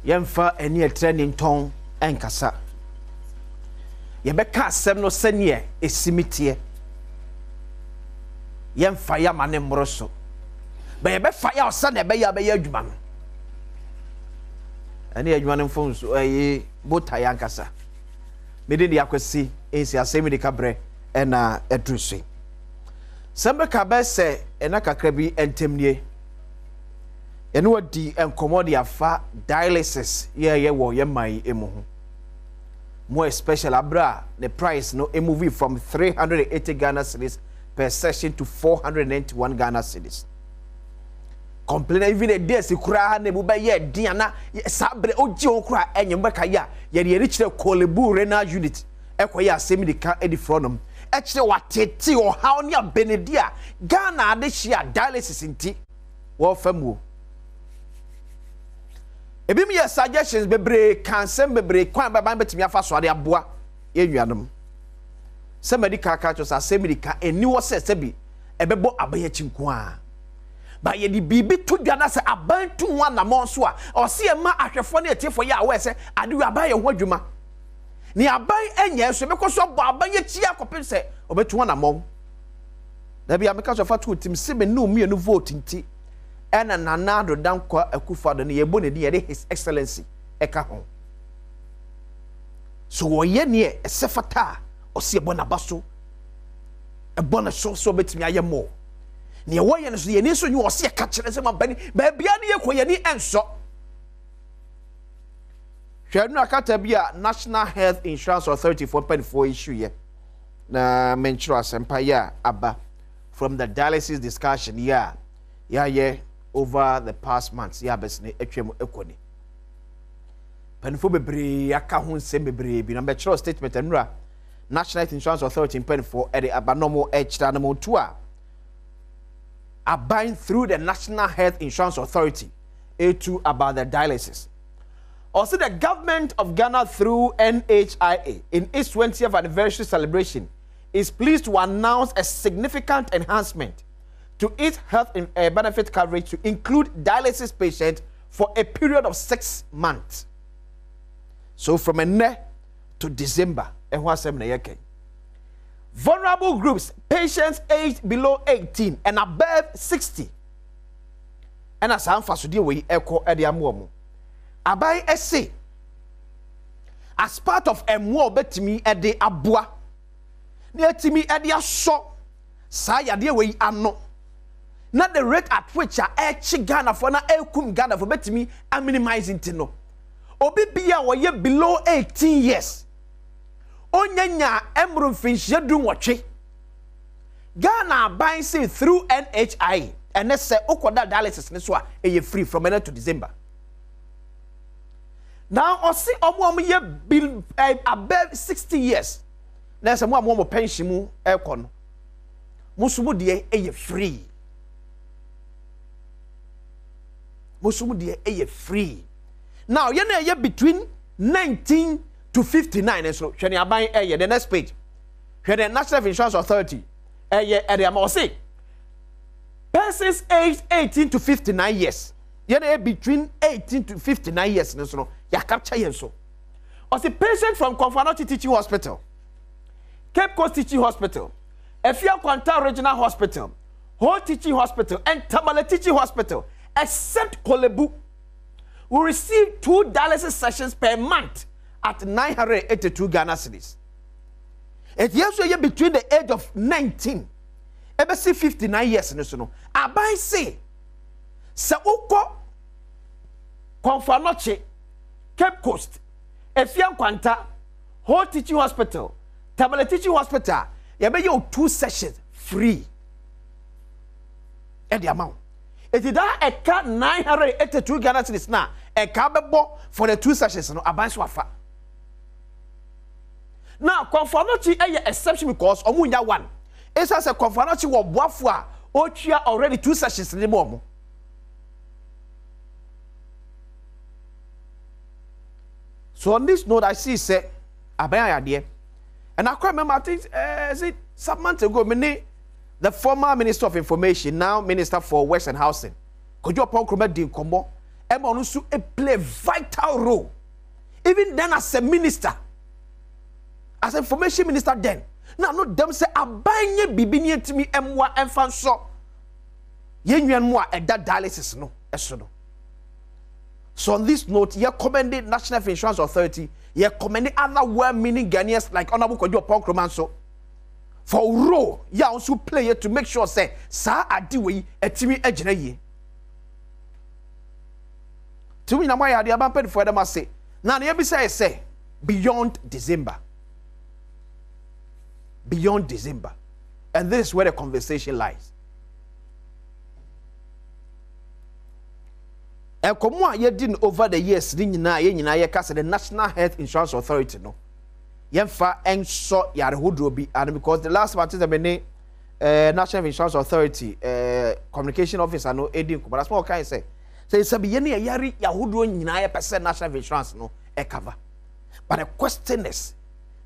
Yemfa eni training ton enkasa. Yebeka asem no senie esimitie. Yemfa ya mane mmoroso. Ba yebefa ya osa na be ya adwuma no. Ani adwuma no mfo so bota ya nkasa. Mede dia kwesi ensi Asem Yi Di Ka bre ena edrusi. Sembe ka be se ena kakra bi entemnie. Eno wadi enkommodi afa dialysis ye wo ye mai emu. More special abra the price no move from 380 Ghana cedis per session to 491 Ghana cedis. Complain even a day si kura ne bu ba ye diana sabre oji on kura enyem ba kaya ye de richire kolebu renal unit ekoya Asem Yi Di Ka edi fronom e kire watete o haw ne abenedia Ghana ade hia dialysis nti wo famu ebi mi ye suggestions bebre kansem bebre kwan ba betimi afa so ade aboa ye nuanom somebody ka cho Asem Yi Di Ka eni wo se bi ebebo abaye chinko a ba ye di bibi to dwana se abantu ho na mo so a o se e ma ahwefo na etiefo ye a we se ade wi abaye ho adwuma ni abai enye so bekoso bo abaye chi akopem se obetu na mo na bia meka so fa to tim se me no mienu vote nti ena nanado dankwa akufado ne yebo ne ye his excellency eka ho so wo ye ne esefata o se ebo na baso ebo na so betimi aye mo ne wo ye ne so ye ni so nyi o se ka kire se mabani ba bia ne ye ko ye ni enso hwanu akata bia National Health Insurance Authority 4.4 issue ye na menchiro asempa ya aba from the dialysis discussion yeah over the past months ya besne etwem ekoni panfo bebre aka ho nsem bebre bi na be chiro statement anura National Health Insurance Authority 4.4 ede abanomo echira no to a abind through the National Health Insurance Authority A2 about the dialysis. Also, the government of Ghana through NHIA in its 20th anniversary celebration is pleased to announce a significant enhancement to its health benefit coverage to include dialysis patients for a period of 6 months. So from May to December, vulnerable groups, patients aged below 18 and above 60. And as I'm fast to we echo ediamuomo. Abai ese as part of a more betimi ede abua. Near timi ede aso sa yade we ano. Not the rate at which a Ghana for na ekum Ghana for betimi a minimizing tino. Obi bia wo below 18 years. Onyanya emru finchia dum watwe Ghana buying say through NHI and let's say okoda dialysis ne so a e free from May to December. Now osi omo ye bill above 60 years na say mo pension mu ekọ no musumu de e free musumu de e free now ye na ye between 19 to 59 and so hwene aban the next page hwene National Insurance Authority say persons aged 18 to 59 years between 18 to 59 years and so ya capture yen so or the patient from Konfanochi Teaching Hospital, Cape Coast Teaching Hospital, Efia Kwanta Regional Hospital, Whole Teaching Hospital and Tamale Teaching Hospital except Kolebu will receive 2 dialysis sessions per month at 982 Ghana cedis. It years between the age of 19 and 59 years in so abai say sa uko Konfanochi Cape Coast Efia Kwanta Whole Teaching Hospital Tamale Teaching Hospital you be 2 sessions free and the amount it is that a cat 982 Ghana cedis now a cabebo for the 2 sessions no abai so afa. Now, Konfanochi a exception because omunya one. It's as a Konfanochi wo boafo a already 2 sessions in the moment. So on this note, I see say abaya idea, and I quite remember I think is it some months ago, the former Minister of Information, now Minister for Works and Housing, could you upon Kruma din kombo Emma also play a vital role. Even then as a minister, as a information minister then. Now no them say abanye bibi ni etimi emwa emfa so. Yenwan mo a that dialysis no eso no. So on this note, you commended National Health Insurance Authority, you commended other well-meaning Ghanaians like Honorable Kojo Ponkromanso for role you also play it to make sure say sa adiwe etimi ejina ye. To me na my idea about for them say. Now the say beyond December. Beyond December. And this is where the conversation lies. And come on, you didn't over the years, the National Health Insurance Authority, no. Yemfa and so Yarhoodrobi, and because the last part is the National Insurance Authority communication officer, no, Adom, but that's what I can say. So it's a Bieni Yari Yahoodro 9% National Insurance, no, a cover. But the question is,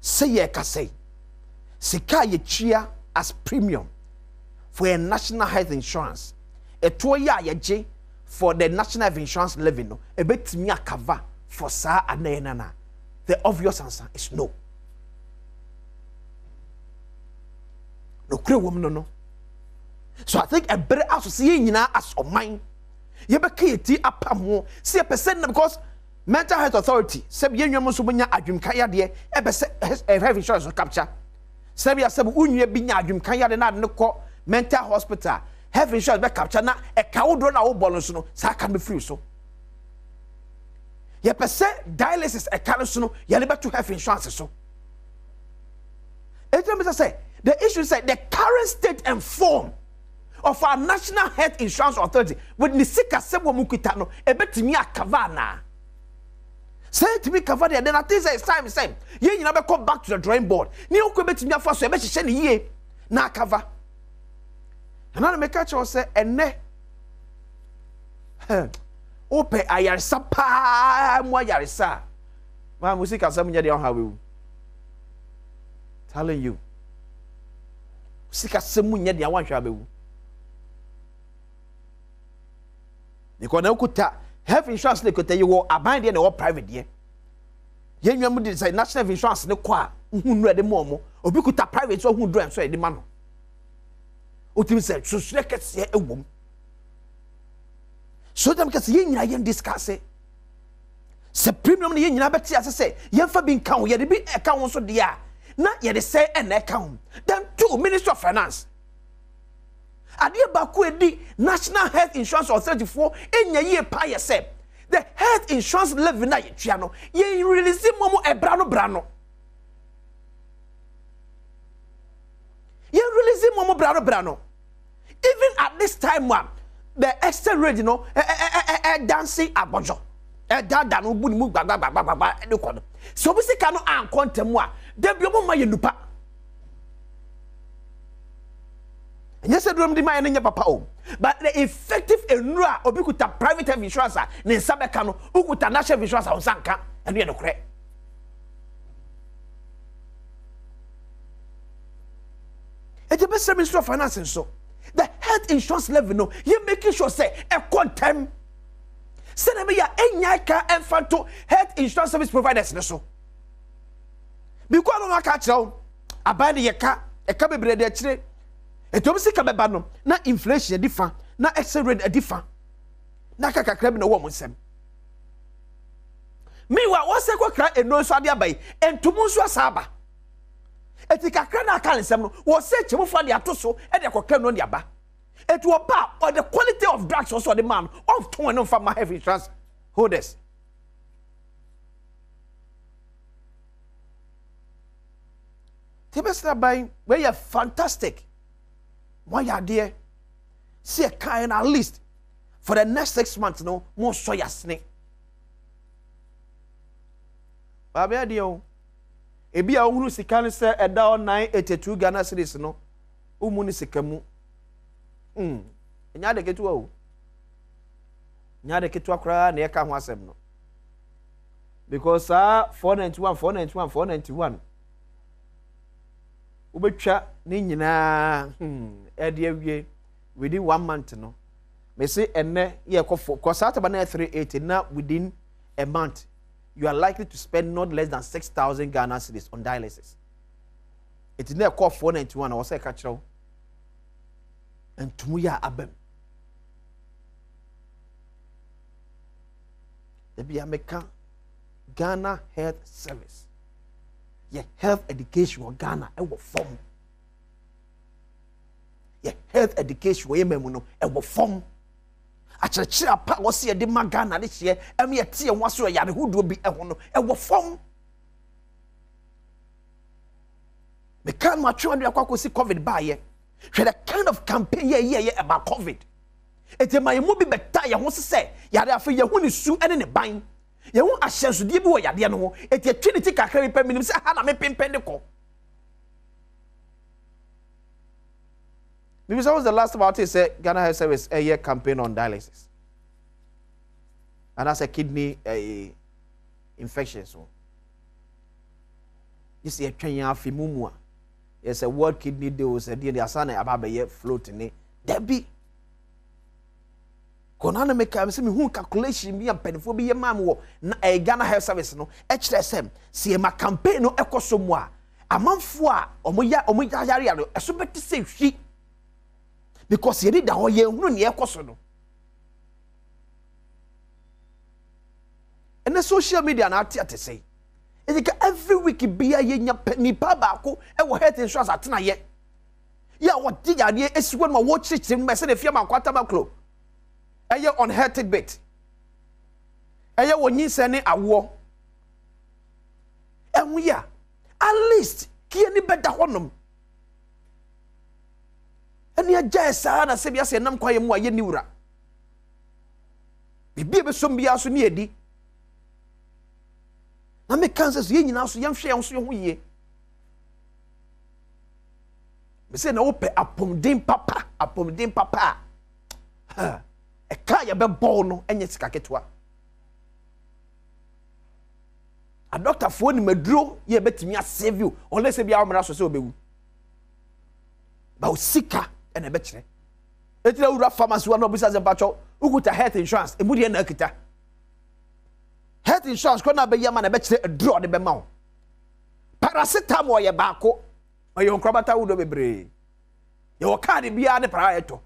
say ye can say, Sika ye chia as premium for a national health insurance, a 2-year ye for the national health insurance living, no, a bit me a cover for sa and nana. The obvious answer is no. No, crew woman, no. So I think a better house to see you as of mine. You be key up more, see a percent because mental health authority, Seb Yenamusubina Adum Kaya de, a health insurance capture. Sebia Seb Unya Binya Adum Kaya de not no mental hospital, health insurance back capture na a cow drone our bonus, no, so I can be free so. Ye percent dialysis a calosono, you never to have insurance so. It's say the issue is the current state and form of our National Health Insurance Authority with Nisika Sebo Mukitano, a bit to me a Kavana. Say to me, Kavana, then I think it's time, same. You never come back to the drawing board. New commit to me for so much send ye na cover. And I make a choice say, and ne Ope Ayarisa pa Moyarisa. My music has some yet on how we telling you. Sika Semun yet, I want you. Because now could health insurance they could tell you what abide in or private year. Yen you would say national insurance no qua who read the momo or we could tap private so who dream so the man. Utim said so slekets ye a womb. So them can see yen discuss it. Supreme yen abati as I say, yen for being count ye the big account so dear. Not yet say an account. Then 2 Minister of Finance. Adia Baku National Health Insurance Authority for in your year pay say the health insurance levy na yetiano ye release momo e brano ye release momo brano even at this time one the extra rate you know dancing abojo dada no bu ni mu gbagba e ko no so bi sika no an kontem a da bi omo ma ye nupa. And yes, I don't demand papa home. But the effective enura obikuta private health insurance, ne sabekano, ukuta national insurance on Sanka, and we are no correct. It's the best Minister of Finance and so. The health insurance level, no, you're making sure say a quantum. Send me ya enyaka and fanto health insurance service providers so. Because no catch out, abide the yaka, a cabe bread. Eto msi ka beba no na inflation difa na exchange rate difa na kaka krab na wo monsem miwa wo se kwa kra eno so ade abai entumu so asaba eti kakra na aka nsem no wo se chemufo de ato so e de kokra no de aba etu oba or the quality of drugs also the man of ton no from my health insurance holders. Tibesla by where you fantastic. Why are there? See a kind at least for the next 6 months, no more soya snake. Baby, adio. Ebi a unu sikani se eda o 982 Ghana cedis no. Umuni sikamu. Nya de ketu o. Nya de ketu akra na ye ka ho asem no. Because 491 ubetwa ni nyina ede awie within 1 month no me say enne ye kofo cause at about 380 now within a month you are likely to spend not less than 6,000 Ghana cedis on dialysis. It is near call 491 I was say catch and tumuya abem. The be American Ghana Health Service. Yeah, health education or Ghana e wo form. Yeah, health education we memuno e wo form. Achechira pa wo se de ma Ghana de hye em ye tie nwaso ya de hodo bi e ho no e wo form. Me kan ma twa ndo akwa si COVID ba ye. Hwe the kind of campaign ye about COVID. Ete ma yemu bi beta ye ho se yade afa ye hu ni su ene ne ban. Ye hu ahyenso die bi wo yade no ho. Ete trinity kakra bi pa minim se ha na me pempen de ko. Maybe that was the last about it say Ghana Health Service a year campaign on dialysis. And that's a kidney infection so. You see a Kenya fimumua. Yes, a World Kidney Day was a day the asana about ye floating. Debbie. Konana make am say me hu calculation me and penfo be ye mam wo na Ghana Health Service no HSM see ma campaign no ekoso mu a amanfo a omoya yare no eso beti say hwi because ye da ho ye hunu ne ekoso no and the social media na ati say every week bia ye nya nipa ba ko e wo health insurance atena ye ya wo digade esiwo ma wo chichim me se de fia ma kwata ba klo eye unhealthy bit eye wo nyinse ne awo enwu ya at least kie ni beda honom eni aja sa na se bia se nam kwaye mu aye niwura bibi be som bia so ne edi na me Kansas ye nyina so yem hwe yon so ho ye me se na wo pe apomden papa ha e ka ye be ball no enye sika ketwa a doctor fo ni maduro ye betimi a save you unless e bia amra so se obewu ba o sika ene be kire etira wura pharmacy wa no bisa ze pacho ukuta health insurance e mudi na akita health insurance ko na be yama na be kire draw de be ma o paracetamol ye ba ko oyo nkrobata wudo bebre ye wo card bia ne para eto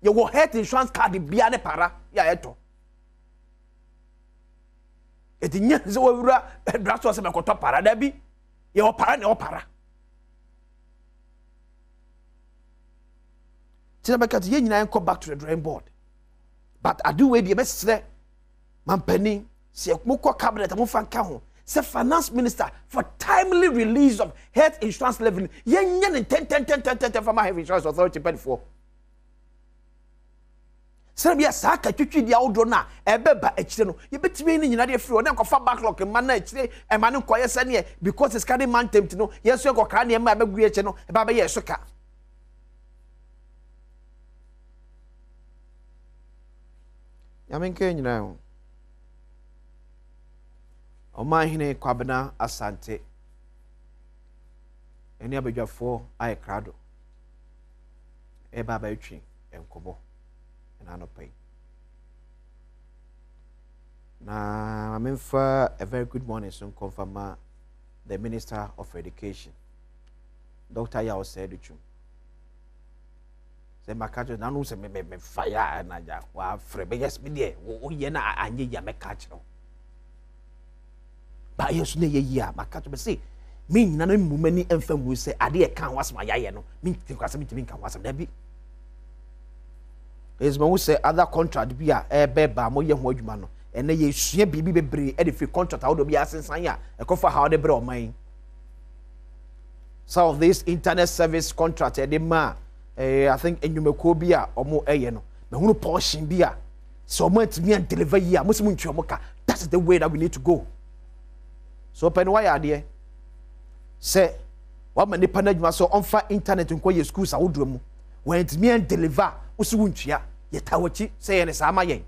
ye wo health insurance card bia ne para ya eto etinya ze wo wura draso se me koto para da bi ye wo para ne wo para tina bekat ye nyina enko back to the drawing board but I do we be mesre mampani se mukọ cabinet mo fanka ho se finance minister for timely release of health insurance level ye nya ne 10 from health insurance authority paid for Serbia saka twitwi dia wodo na ebeba akire no ye betime ni nyina de free o na nkofa backlog man na akire e ma ne nkoye sane because it's carry man tempt no yeso e kokra ne ma abagu eche no e ba be yeso ka Yamenke nyina ho o ma hine kwabena asante eni abadwafo aye krado e ba ba etwi enkobo na no pay na memfa a very good morning so confirm the Minister of Education Dr. Yao said it say makajo na no say me fire na ja wa frebe yes me there wo ye na anye ya me catch no ba yesu ne ye ya makajo be say me nyina no mumani emfa mu say ade e kan wasma yaye no me tinkwasa me timi kan wasma da bi is when we say other contract be a beba mo ye ho adwuma no ene ye sua bibi bebre e de free contract how do be asensan ya e ko for how de bre o man some of this internet service contract e de ma I think enyumeko bi a omo eye no me hunu portion bi a so mo antimi an deliver yi a mo simu ntwe mo ka that's the way that we need to go so pen why ade say wa ma nipa na adwuma so onfa internet nko ye schools a wodro mu when antimi an deliver usiwu ntwea ye tawachi say ye ne sama yen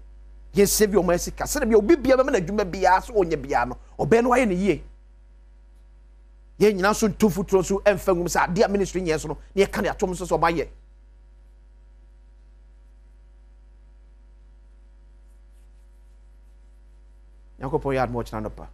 ye save your mercy ka se bia obi bia be na adwuma bia so onye bia no obe no waye ne yie ye nyina so ntofutro so emfa ngum sa dia ministry nye so no ne ka ne atom so so baye nyankopɔn yɛ adom ɔkyena no pa